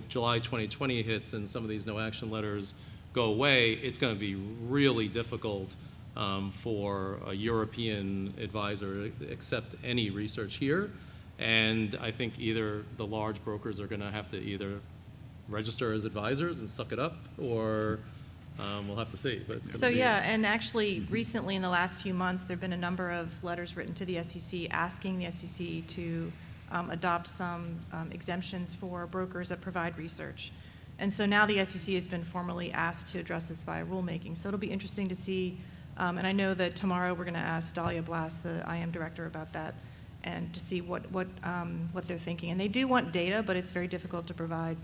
July 2020 hits and some of these no action letters go away. It's going to be really difficult for a European advisor to accept any research here. And I think either the large brokers are going to have to either register as advisors and suck it up, or we'll have to see. But it's gonna be and actually recently in the last few months, there have been a number of letters written to the SEC asking the SEC to adopt some exemptions for brokers that provide research. And so now the SEC has been formally asked to address this via rulemaking. So it'll be interesting to see, and I know that tomorrow we're going to ask Dahlia Blast, the IM director, about that, and to see what they're thinking. And they do want data, but it's very difficult to provide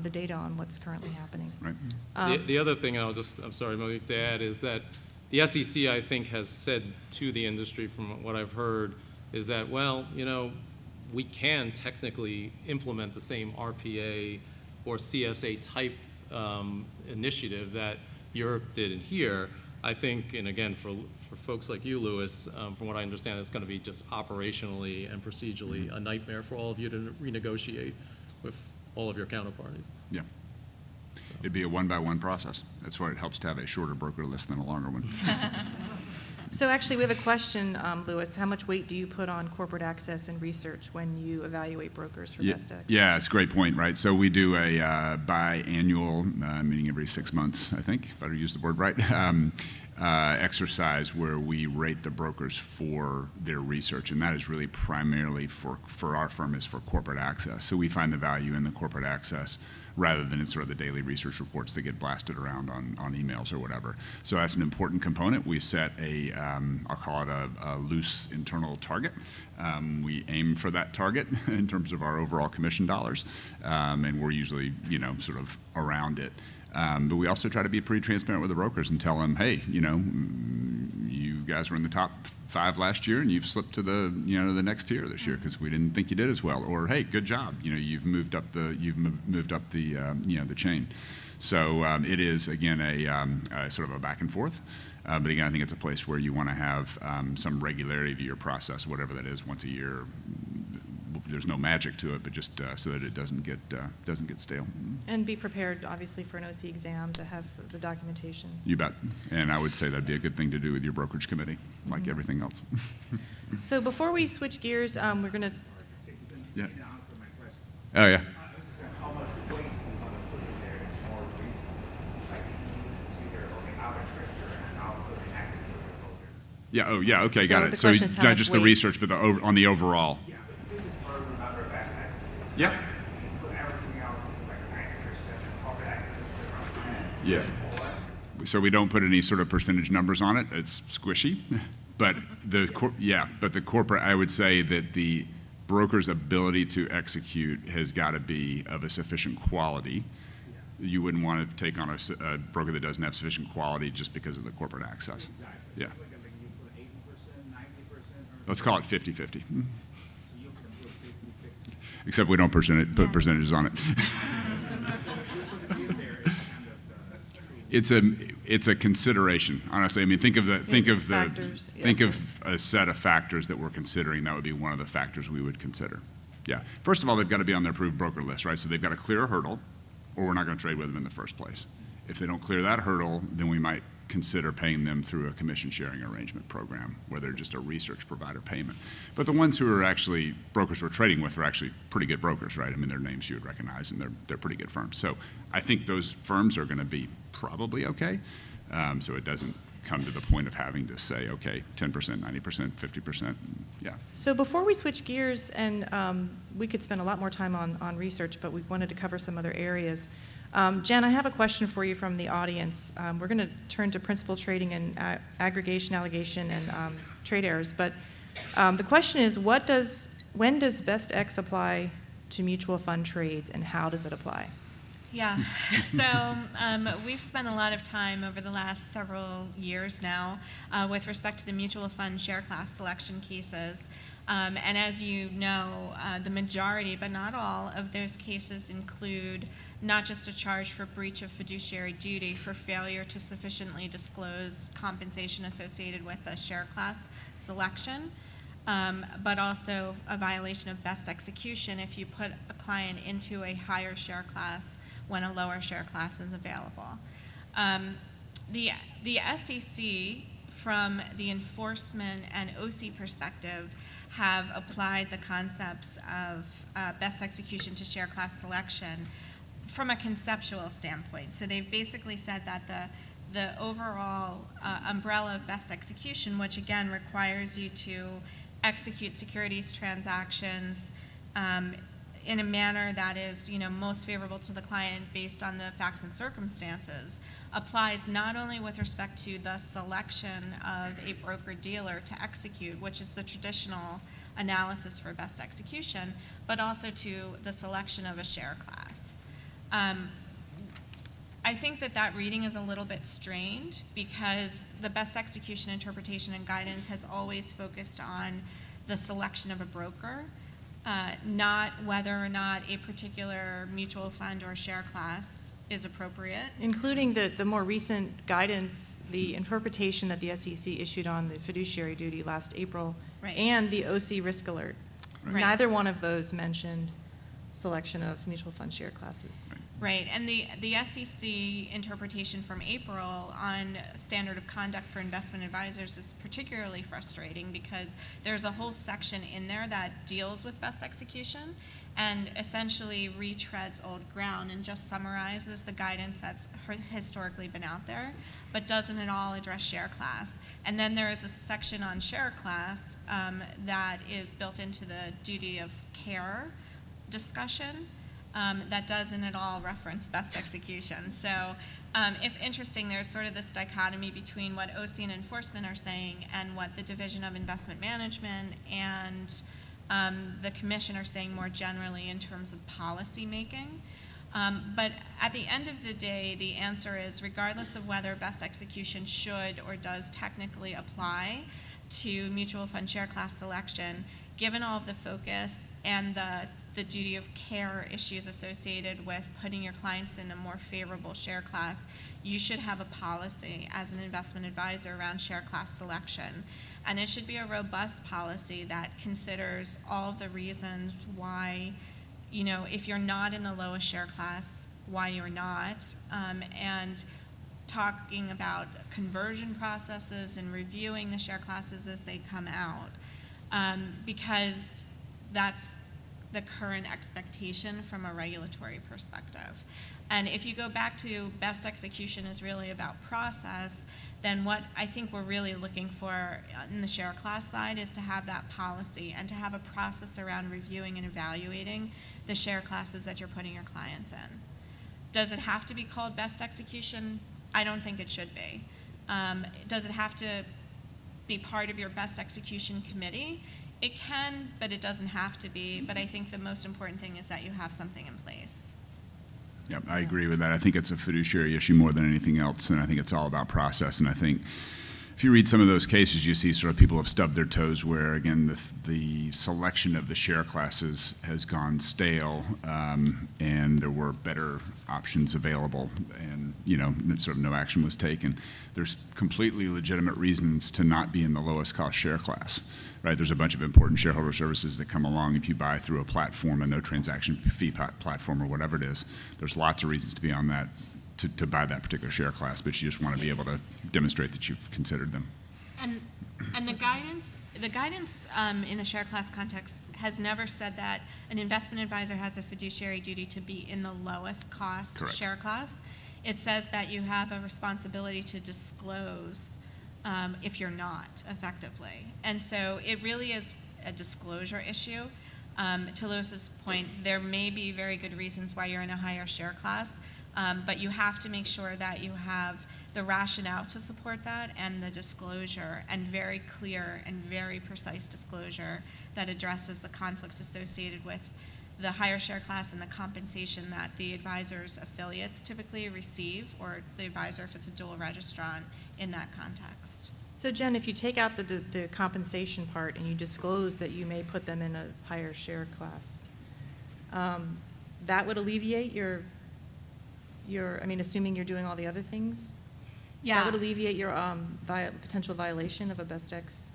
the data on what's currently happening. Right. The other thing I'm sorry, Monique, to add is that the SEC, I think, has said to the industry, from what I've heard, is that, well, we can technically implement the same RPA or CSA type initiative that Europe did in here. I think, and again, for folks like you, Louis, from what I understand, it's going to be just operationally and procedurally a nightmare for all of you to renegotiate with all of your counterparties. Yeah. It'd be a one-by-one process. That's why it helps to have a shorter broker list than a longer one. So actually, we have a question, Louis. How much weight do you put on corporate access and research when you evaluate brokers for best ex? Yeah, it's a great point, right? So we do a biannual meeting every 6 months, I think, if I use the word right, exercise where we rate the brokers for their research, and that is really primarily for our firm is for corporate access. So we find the value in the corporate access rather than in sort of the daily research reports that get blasted around on emails or whatever. So that's an important component. We set I'll call it a loose internal target. We aim for that target in terms of our overall commission dollars, and we're usually, sort of around it. But we also try to be pretty transparent with the brokers and tell them, hey, you guys were in the top 5 last year and you've slipped to the next tier this year because we didn't think you did as well. Or hey, good job, you've moved up the the chain. So it is again a sort of a back and forth. But again, I think it's a place where you want to have some regularity to your process, whatever that is, once a year. There's no magic to it, but just so that it doesn't get stale. And be prepared, obviously, for an OC exam to have the documentation. You bet. And I would say that'd be a good thing to do with your brokerage committee, like everything else. So before we switch gears, we're going to... Yeah. Oh, yeah. How much weight you want to put in there is more reasonable. Like, either, I'll register and I'll put an active broker. Yeah. Oh, yeah. Okay, So got the it. So question is how not much just the weight? research, but on the overall. Yeah, but this is for another best access. Yep. You put everything else like 90% and corporate access is around 10. Yeah. So we don't put any sort of percentage numbers on it. It's squishy, but the corporate, I would say that the broker's ability to execute has got to be of a sufficient quality. You wouldn't want to take on a broker that doesn't have sufficient quality just because of the corporate access. Yeah. Like, you Let's call it 50-50. Except we don't put percentages on it. It's a consideration, honestly. I mean, think of a set of factors that we're considering. That would be one of the factors we would consider. Yeah. First of all, they've got to be on the approved broker list, right? So they've got to clear a hurdle, or we're not going to trade with them in the first place. If they don't clear that hurdle, then we might consider paying them through a commission sharing arrangement program, where they're just a research provider payment. But the ones who are actually brokers we're trading with are actually pretty good brokers, right? I mean, their names you would recognize, and they're pretty good firms. So I think those firms are going to be probably okay. So it doesn't come to the point of having to say, okay, 10%, 90%, 50%, yeah. So before we switch gears, and we could spend a lot more time on research, but we wanted to cover some other areas. Jen, I have a question for you from the audience. We're going to turn to principal trading and aggregation, allocation, and trade errors. But the question is, when does Best X apply to mutual fund trades, and how does it apply? Yeah, so we've spent a lot of time over the last several years now with respect to the mutual fund share class selection cases. And as you know, the majority, but not all, of those cases include not just a charge for breach of fiduciary duty for failure to sufficiently disclose compensation associated with a share class selection, but also a violation of best execution if you put a client into a higher share class when a lower share class is available. The SEC, from the enforcement and OC perspective, have applied the concepts of best execution to share class selection from a conceptual standpoint. So they've basically said that the overall umbrella of best execution, which again requires you to execute securities transactions in a manner that is, most favorable to the client based on the facts and circumstances, applies not only with respect to the selection of a broker-dealer to execute, which is the traditional analysis for best execution, but also to the selection of a share class. I think that reading is a little bit strained because the best execution interpretation and guidance has always focused on the selection of a broker, not whether or not a particular mutual fund or share class is appropriate. Including the more recent guidance, the interpretation that the SEC issued on the fiduciary duty last April, Right. and the OC risk alert. Right. Neither one of those mentioned selection of mutual fund share classes. Right, and the SEC interpretation from April on standard of conduct for investment advisors is particularly frustrating because there's a whole section in there that deals with best execution and essentially retreads old ground and just summarizes the guidance that's historically been out there, but doesn't at all address share class. And then there is a section on share class that is built into the duty of care discussion that doesn't at all reference best execution. So it's interesting, there's sort of this dichotomy between what OC and enforcement are saying and what the Division of Investment Management and the Commission are saying more generally in terms of policy making. But at the end of the day, the answer is regardless of whether best execution should or does technically apply to mutual fund share class selection, given all of the focus and the duty of care issues associated with putting your clients in a more favorable share class, you should have a policy as an investment advisor around share class selection. And it should be a robust policy that considers all of the reasons why, if you're not in the lowest share class, why you're not, and talking about conversion processes and reviewing the share classes as they come out, because that's the current expectation from a regulatory perspective. And if you go back to best execution is really about process, then what I think we're really looking for in the share class side is to have that policy and to have a process around reviewing and evaluating the share classes that you're putting your clients in. Does it have to be called best execution? I don't think it should be. Does it have to be part of your best execution committee? It can, but it doesn't have to be. But I think the most important thing is that you have something in place. Yep, I agree with that. I think it's a fiduciary issue more than anything else, and I think it's all about process. And I think if you read some of those cases, you see sort of people have stubbed their toes where, again, the selection of the share classes has gone stale, and there were better options available, and, sort of no action was taken. There's completely legitimate reasons to not be in the lowest cost share class, right? There's a bunch of important shareholder services that come along if you buy through a platform, a no transaction fee platform or whatever it is. There's lots of reasons to be on that, to buy that particular share class, but you just want to be able to demonstrate that you've considered them. And the guidance in the share class context has never said that an investment advisor has a fiduciary duty to be in the lowest cost Correct. share class. It says that you have a responsibility to disclose if you're not, effectively. And so it really is a disclosure issue. To Lewis's point, there may be very good reasons why you're in a higher share class, but you have to make sure that you have the rationale to support that and the disclosure, and very clear and very precise disclosure that addresses the conflicts associated with the higher share class and the compensation that the advisor's affiliates typically receive, or the advisor if it's a dual registrant in that context. So Jen, if you take out the compensation part and you disclose that you may put them in a higher share class, that would alleviate your, assuming you're doing all the other things? Yeah. That would alleviate your potential violation of a best ex?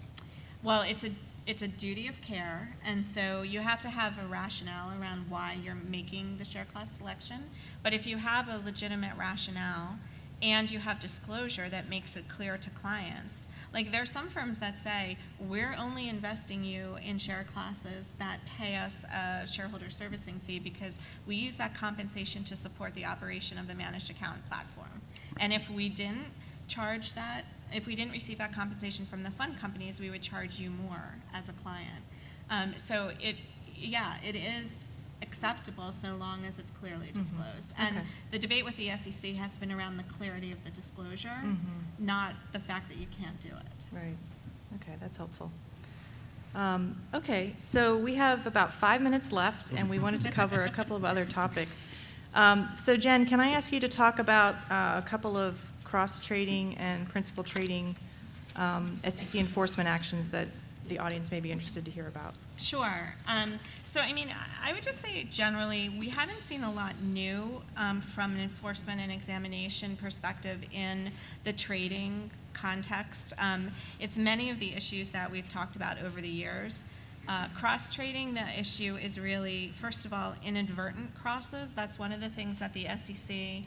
Well, it's a duty of care, and so you have to have a rationale around why you're making the share class selection. But if you have a legitimate rationale and you have disclosure that makes it clear to clients, like there are some firms that say, we're only investing you in share classes that pay us a shareholder servicing fee because we use that compensation to support the operation of the managed account platform. And if we didn't charge that, if we didn't receive that compensation from the fund companies, we would charge you more as a client. So it is acceptable so long as it's clearly disclosed. And Okay. the debate with the SEC has been around the clarity of the disclosure, not the fact that you can't do it. Right. Okay, that's helpful. Okay, so we have about 5 minutes left, and we wanted to cover a couple of other topics. So Jen, can I ask you to talk about a couple of cross-trading and principal trading SEC enforcement actions that the audience may be interested to hear about? Sure. So, I would just say generally, we haven't seen a lot new from an enforcement and examination perspective in the trading context. It's many of the issues that we've talked about over the years. Cross-trading, the issue is really, first of all, inadvertent crosses. That's one of the things that the SEC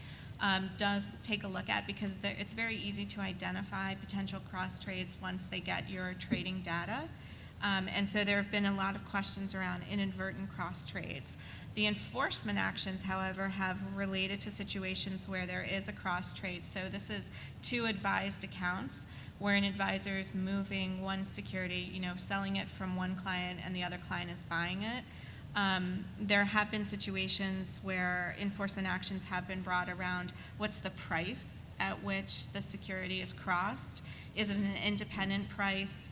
does take a look at, because it's very easy to identify potential cross-trades once they get your trading data. And so there have been a lot of questions around inadvertent cross-trades. The enforcement actions, however, have related to situations where there is a cross-trade. So this is two advised accounts where an advisor is moving one security, selling it from one client and the other client is buying it. There have been situations where enforcement actions have been brought around what's the price at which the security is crossed. Is it an independent price?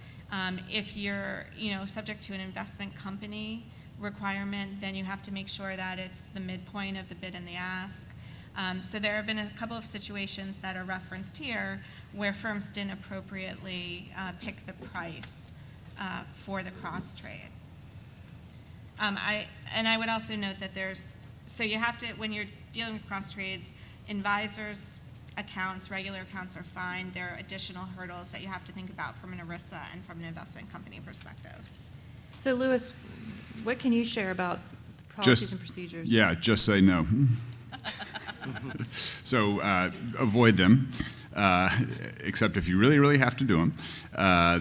If you're subject to an investment company requirement, then you have to make sure that it's the midpoint of the bid and the ask. So there have been a couple of situations that are referenced here where firms didn't appropriately pick the price for the cross trade. I would also note that you have to, when you're dealing with cross trades, advisors' accounts, regular accounts are fine. There are additional hurdles that you have to think about from an ERISA and from an investment company perspective. So Lewis, what can you share about policies and procedures? Yeah, just say no. So avoid them, except if you really, really have to do them,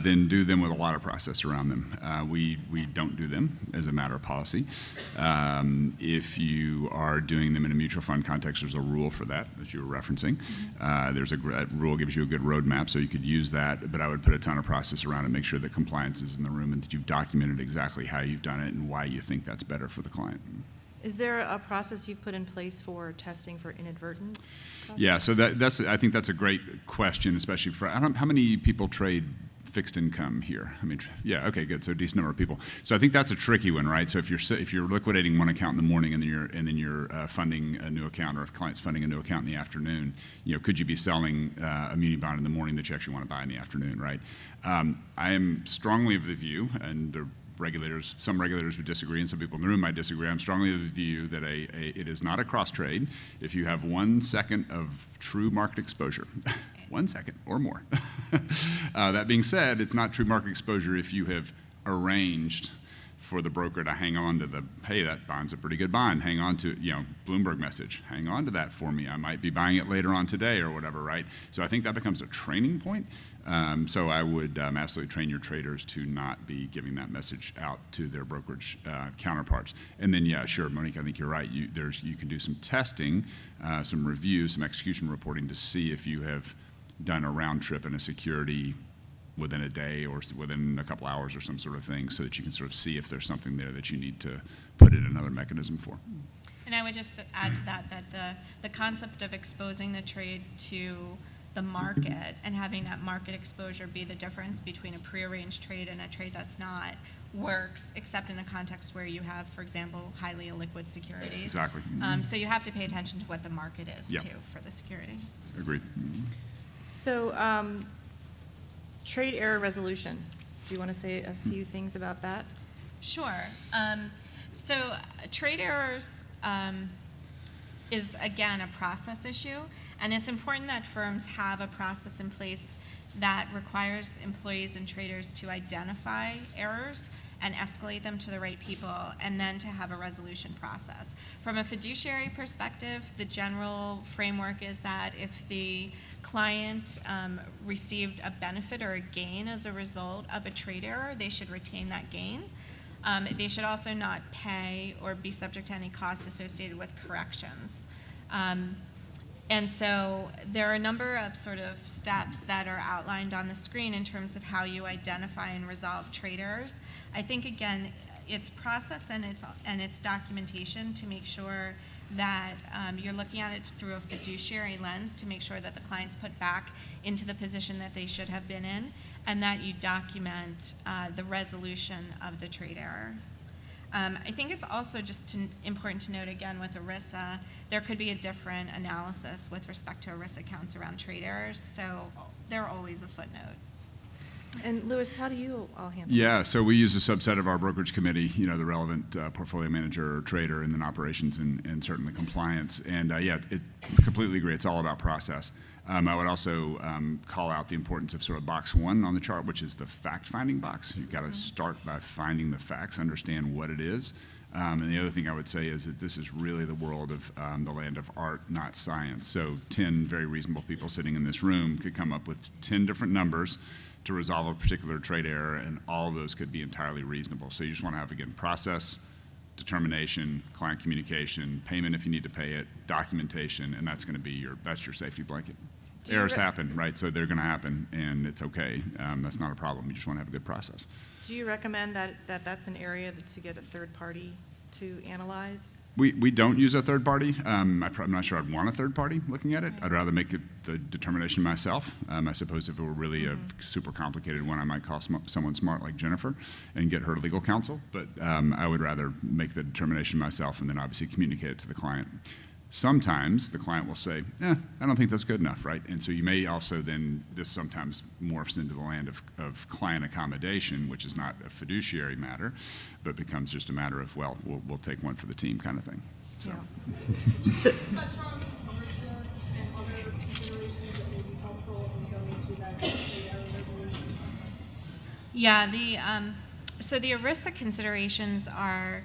then do them with a lot of process around them. We don't do them as a matter of policy. If you are doing them in a mutual fund context, there's a rule for that, as you were referencing. There's a rule gives you a good roadmap, so you could use that, but I would put a ton of process around it, make sure that compliance is in the room and that you've documented exactly how you've done it and why you think that's better for the client. Is there a process you've put in place for testing for inadvertent crosses? Yeah, so I think that's a great question, especially for, how many people trade fixed income here? I mean, yeah, okay, good. So a decent number of people. So I think that's a tricky one, right? So if you're liquidating one account in the morning and then you're funding a new account, or if client's funding a new account in the afternoon, could you be selling a muni bond in the morning that you actually want to buy in the afternoon, right? I am strongly of the view, and some regulators would disagree, and some people in the room might disagree. I'm strongly of the view that it is not a cross trade if you have 1 second of true market exposure. 1 second or more. That being said, it's not true market exposure if you have arranged for the broker to hang on to hey, that bond's a pretty good bond, hang on to, Bloomberg message, hang on to that for me, I might be buying it later on today or whatever, right? So I think that becomes a training point. So I would absolutely train your traders to not be giving that message out to their brokerage counterparts. And then, yeah, sure, Monique, I think you're right. You can do some testing, some reviews, some execution reporting to see if you have done a round trip in a security within a day or within a couple hours or some sort of thing, so that you can sort of see if there's something there that you need to put in another mechanism for. And I would just add to that the concept of exposing the trade to the market and having that market exposure be the difference between a prearranged trade and a trade that's not works, except in a context where you have, for example, highly illiquid securities. Exactly. So you have to pay attention to what the market is, Yeah. too, for the security. Agreed. So, trade error resolution. Do you want to say a few things about that? Sure. So trade errors is, again, a process issue, and it's important that firms have a process in place that requires employees and traders to identify errors and escalate them to the right people, and then to have a resolution process. From a fiduciary perspective, the general framework is that if the client received a benefit or a gain as a result of a trade error, they should retain that gain. They should also not pay or be subject to any costs associated with corrections. And so there are a number of sort of steps that are outlined on the screen in terms of how you identify and resolve trade errors. I think, again, it's process and it's documentation to make sure that you're looking at it through a fiduciary lens to make sure that the client's put back into the position that they should have been in, and that you document the resolution of the trade error. I think it's also just important to note, again, with ERISA, there could be a different analysis with respect to ERISA accounts around trade errors, so they're always a footnote. And Louis, how do you all handle Yeah, so we use a subset of our brokerage committee, the relevant portfolio manager or trader, and then operations and certainly compliance. And it completely agree. It's all about process. I would also call out the importance of sort of box 1 on the chart, which is the fact-finding box. You've got to start by finding the facts, understand what it is. And the other thing I would say is that this is really the world of the land of art, not science. So 10 very reasonable people sitting in this room could come up with 10 different numbers to resolve a particular trade error, and all of those could be entirely reasonable. So you just want to have, again, process, determination, client communication, payment if you need to pay it, documentation, and that's going to be that's your safety blanket. Errors happen, right? So they're going to happen, and it's okay. That's not a problem. You just want to have a good process. Do you recommend that's an area to get a third party to analyze? We don't use a third party. I'm not sure I'd want a third party looking at it. I'd rather make the determination myself. I suppose if it were really a super complicated one, I might call someone smart like Jennifer and get her legal counsel. But I would rather make the determination myself and then obviously communicate it to the client. Sometimes the client will say, I don't think that's good enough, right? And so you may also then, this sometimes morphs into the land of client accommodation, which is not a fiduciary matter, but becomes just a matter of, well, we'll take one for the team kind of thing. So. Yeah. So, Touch on ERISA and other considerations that may be helpful in going through that resolution. Yeah, so the ERISA considerations are,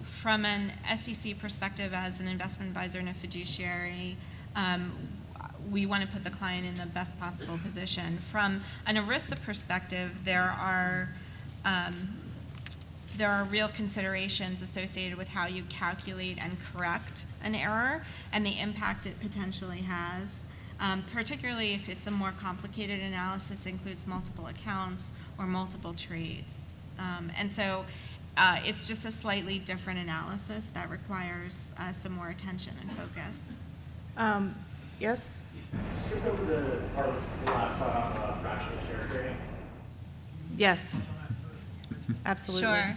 from an SEC perspective as an investment advisor and a fiduciary, we want to put the client in the best possible position. From an ERISA perspective, there are real considerations associated with how you calculate and correct an error and the impact it potentially has, particularly if it's a more complicated analysis, includes multiple accounts or multiple trades. And so it's just a slightly different analysis that requires some more attention and focus. yes? Skip over the part of the last slide on fractional share trading. Yes, absolutely. Sure.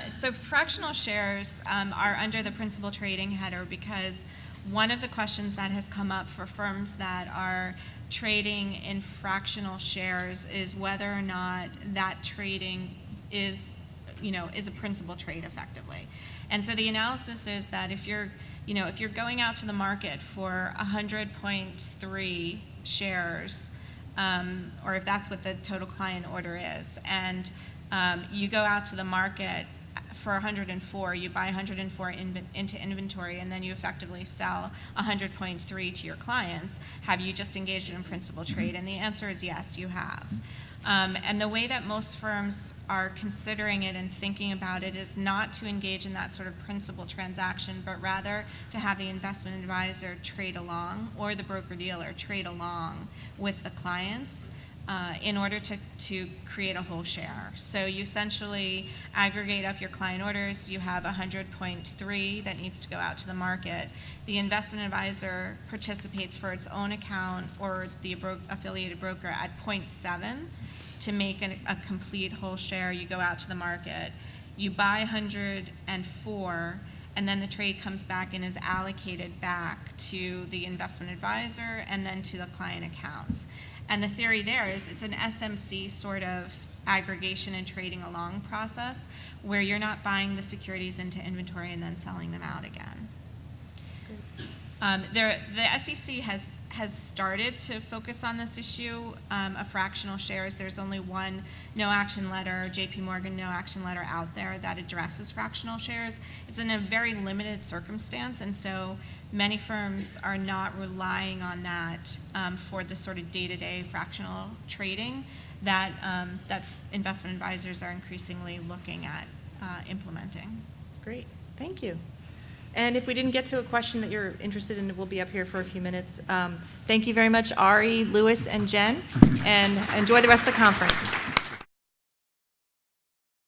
So fractional shares are under the principal trading header because one of the questions that has come up for firms that are trading in fractional shares is whether or not that trading is a principal trade effectively. And so the analysis is that if you're going out to the market for 100.3 shares, or if that's what the total client order is, and you go out to the market for 104, you buy 104 into inventory, and then you effectively sell 100.3 to your clients, have you just engaged in a principal trade? And the answer is yes, you have. And the way that most firms are considering it and thinking about it is not to engage in that sort of principal transaction, but rather to have the investment advisor trade along or the broker-dealer trade along with the clients in order to create a whole share. So you essentially aggregate up your client orders. You have 100.3 that needs to go out to the market. The investment advisor participates for its own account or the affiliated broker at 0.7 to make a complete whole share. You go out to the market. You buy 104, and then the trade comes back and is allocated back to the investment advisor and then to the client accounts. And the theory there is it's an SMC sort of aggregation and trading along process where you're not buying the securities into inventory and then selling them out again. The SEC has started to focus on this issue of fractional shares. There's only one no action letter, JP Morgan no action letter out there that addresses fractional shares. It's in a very limited circumstance, and so many firms are not relying on that for the sort of day-to-day fractional trading that investment advisors are increasingly looking at implementing. Great, thank you. And if we didn't get to a question that you're interested in, we'll be up here for a few minutes. Thank you very much, Ari, Lewis, and Jen, and enjoy the rest of the conference.